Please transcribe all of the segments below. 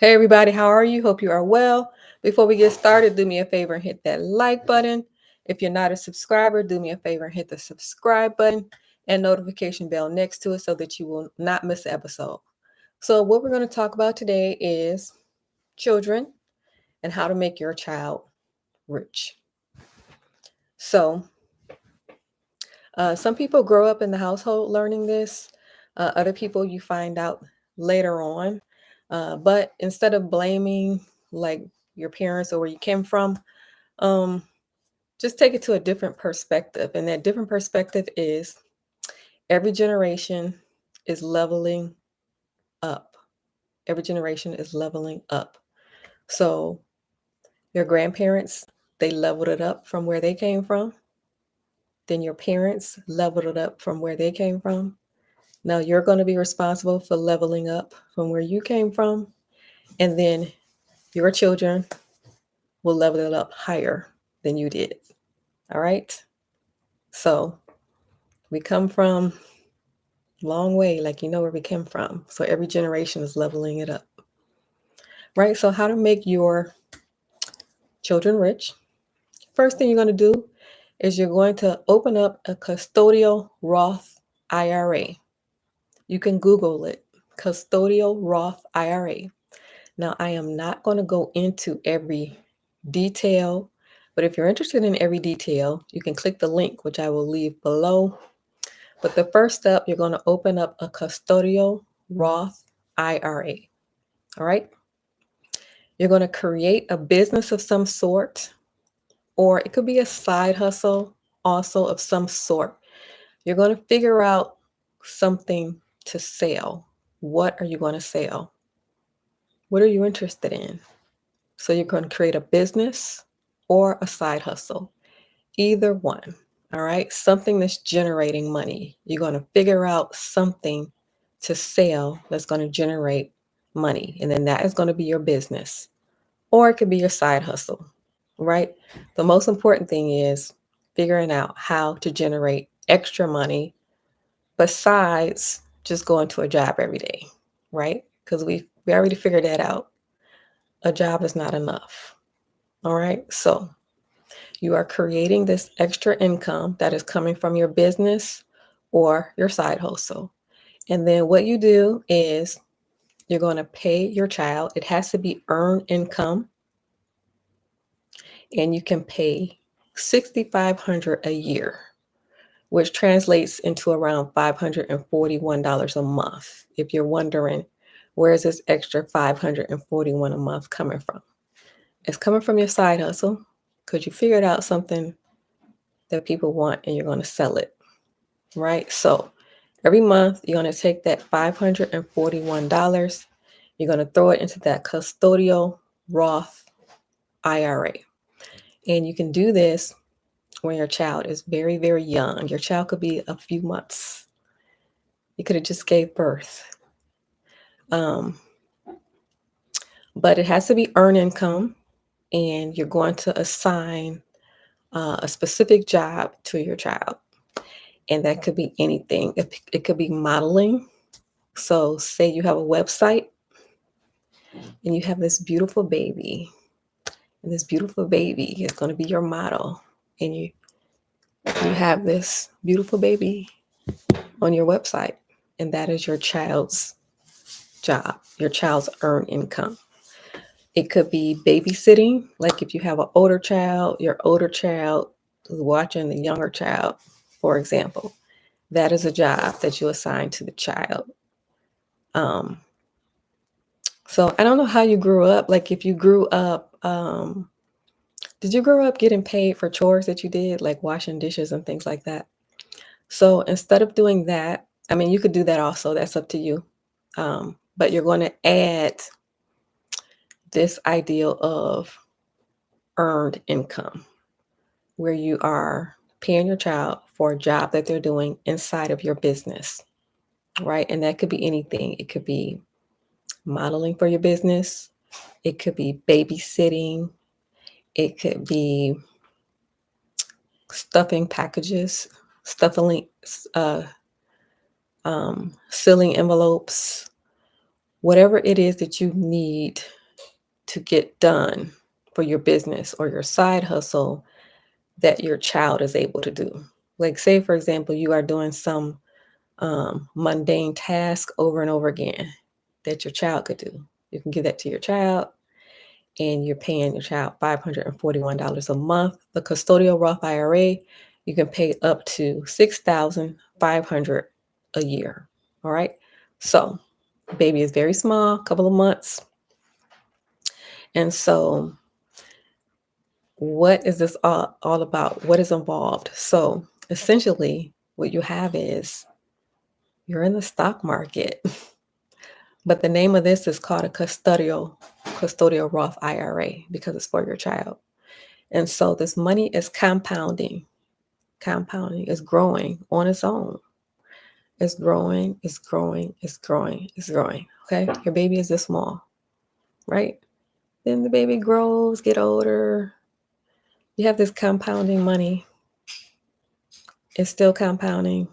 Hey everybody, how are you? Hope you are well. Before we get started, do me a favor and hit that like button. If you're not a subscriber, do me a favor and hit the subscribe button and notification bell next to it so that you will not miss an episode. So, what we're going to talk about today is children and how to make your child rich. So, some people grow up in the household learning this, other people you find out later on. But instead of blaming like your parents or where you came from, um, just take it to a different perspective. And that different perspective is every generation is leveling up. Every generation is leveling up. So your grandparents, they leveled it up from where they came from. Then your parents leveled it up from where they came from. Now you're going to be responsible for leveling up from where you came from. And then your children will level it up higher than you did. All right. So we come from a long way, like you know where we came from. So every generation is leveling it up. Right. So how to make your children rich. First thing you're going to do is you're going to open up a custodial Roth IRA. You can Google it, custodial Roth IRA. Now, I am not going to go into every detail, but if you're interested in every detail, you can click the link, which I will leave below. But the first step, you're going to open up a custodial Roth IRA. All right. You're going to create a business of some sort, or it could be a side hustle also of some sort. You're going to figure out something to sell. What are you going to sell? What are you interested in? So you're going to create a business or a side hustle, either one. All right. Something that's generating money. You're going to figure out something to sell that's going to generate money. And then that is going to be your business, or it could be your side hustle, right? The most important thing is figuring out how to generate extra money besides just going to a job every day, right? Because we already figured that out. A job is not enough. All right. So you are creating this extra income that is coming from your business or your side hustle. And then what you do is you're going to pay your child. It has to be earned income, and you can pay $6,500 a year, which translates into around $541 a month. If you're wondering, where is this extra $541 a month coming from? It's coming from your side hustle because you figured out something that people want and you're going to sell it, right? So every month you're going to take that $541, you're going to throw it into that custodial Roth IRA. And you can do this when your child is very, very young. Your child could be a few months. You could have just gave birth. Um, but it has to be earned income, and you're going to assign a specific job to your child. And that could be anything. It could be modeling. So, say you have a website and you have this beautiful baby, and this beautiful baby is going to be your model, and you have this beautiful baby on your website, and that is your child's job, your child's earned income. It could be babysitting, like if you have an older child, your older child is watching the younger child, for example. That is a job that you assign to the child. Um, so I don't know how you grew up. Like if you grew up, did you grow up getting paid for chores that you did, like washing dishes and things like that? So instead of doing that, I mean, you could do that also. That's up to you. But you're going to add this ideal of earned income, where you are paying your child for a job that they're doing inside of your business, right? And that could be anything. It could be modeling for your business, it could be babysitting, it could be stuffing packages, stuffing, uh, sealing envelopes, whatever it is that you need to get done for your business or your side hustle that your child is able to do. Like, say, for example, you are doing some mundane task over and over again that your child could do. You can give that to your child, and you're paying your child $541 a month. The custodial Roth IRA, you can pay up to $6,500 a year. All right. So, baby is very small, couple of months. And so, what is this all about? What is involved? So, essentially, what you have is you're in the stock market, but the name of this is called a custodial Roth IRA because it's for your child. And so this money is compounding, is growing on its own. It's growing, it's growing, it's growing, it's growing. Okay. Your baby is this small, right? Then the baby grows, get older. You have this compounding money. It's still compounding.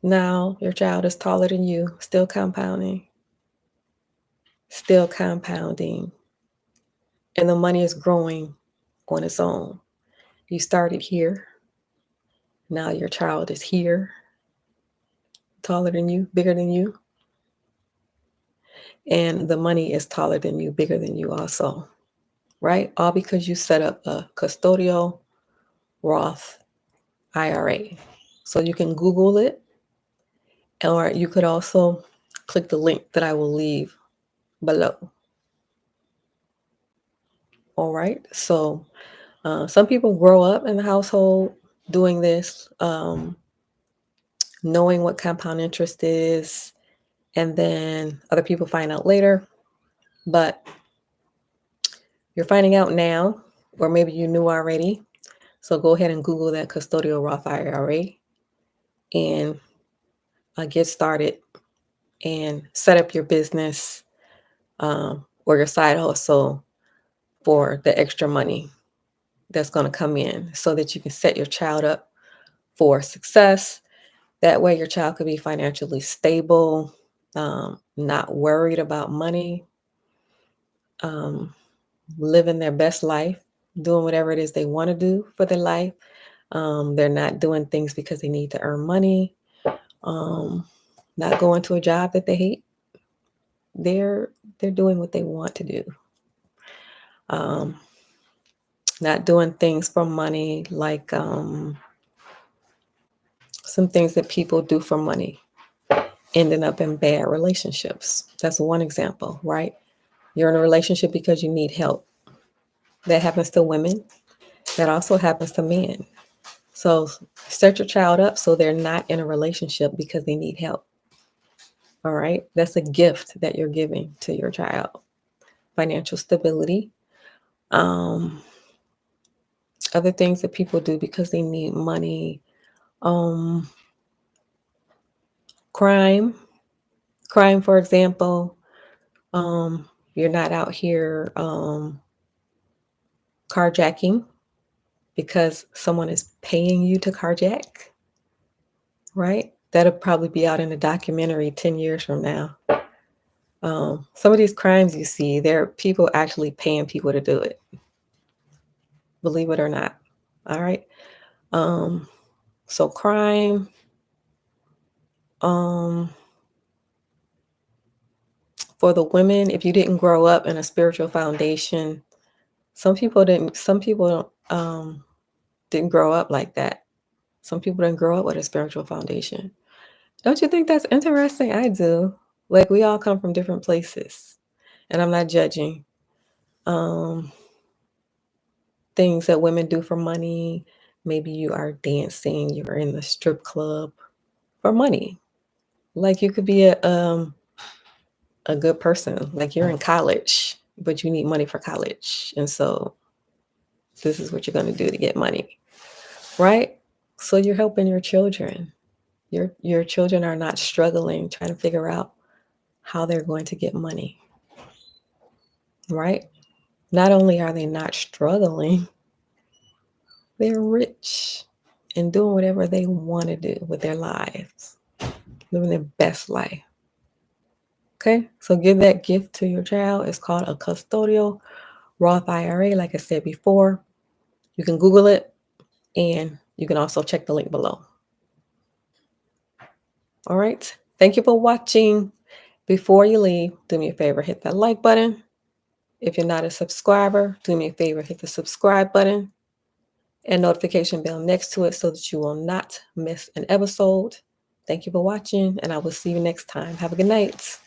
Now your child is taller than you, still compounding, still compounding. And the money is growing on its own. You started here. Now your child is here, taller than you, bigger than you. And the money is taller than you, bigger than you also, right? All because you set up a custodial Roth IRA. So you can Google it, or you could also click the link that I will leave below. All right. So some people grow up in the household doing this, knowing what compound interest is, and then other people find out later. But you're finding out now, or maybe you knew already. So go ahead and Google that custodial Roth IRA and get started and set up your business or your side hustle for the extra money that's going to come in so that you can set your child up for success. That way your child could be financially stable, not worried about money, living their best life, doing whatever it is they want to do for their life. They're not doing things because they need to earn money, not going to a job that they hate. They're doing what they want to do. Not doing things for money, like some things that people do for money, ending up in bad relationships. That's one example, right? You're in a relationship because you need help. That happens to women. That also happens to men. So set your child up so they're not in a relationship because they need help. All right. That's a gift that you're giving to your child. Financial stability. Other things that people do because they need money. Crime. Crime, for example. You're not out here carjacking because someone is paying you to carjack, right? That'll probably be out in a documentary 10 years from now. Some of these crimes you see, there are people actually paying people to do it, believe it or not. All right. So crime, for the women, if you didn't grow up in a spiritual foundation, some people didn't grow up like that. Some people didn't grow up with a spiritual foundation. Don't you think that's interesting? I do. Like, we all come from different places, and I'm not judging. Things that women do for money. Maybe you are dancing, you're in the strip club for money. Like, you could be a good person. Like, you're in college, but you need money for college. And so this is what you're going to do to get money, right? So you're helping your children. Your children are not struggling trying to figure out how they're going to get money, right? Not only are they not struggling, they're rich and doing whatever they want to do with their lives, living their best life. Okay, so give that gift to your child. It's called a custodial Roth IRA, like I said before. You can Google it and you can also check the link below. All right, thank you for watching. Before you leave, do me a favor, hit that like button. If you're not a subscriber, do me a favor, hit the subscribe button and notification bell next to it so that you will not miss an episode. Thank you for watching, and I will see you next time. Have a good night.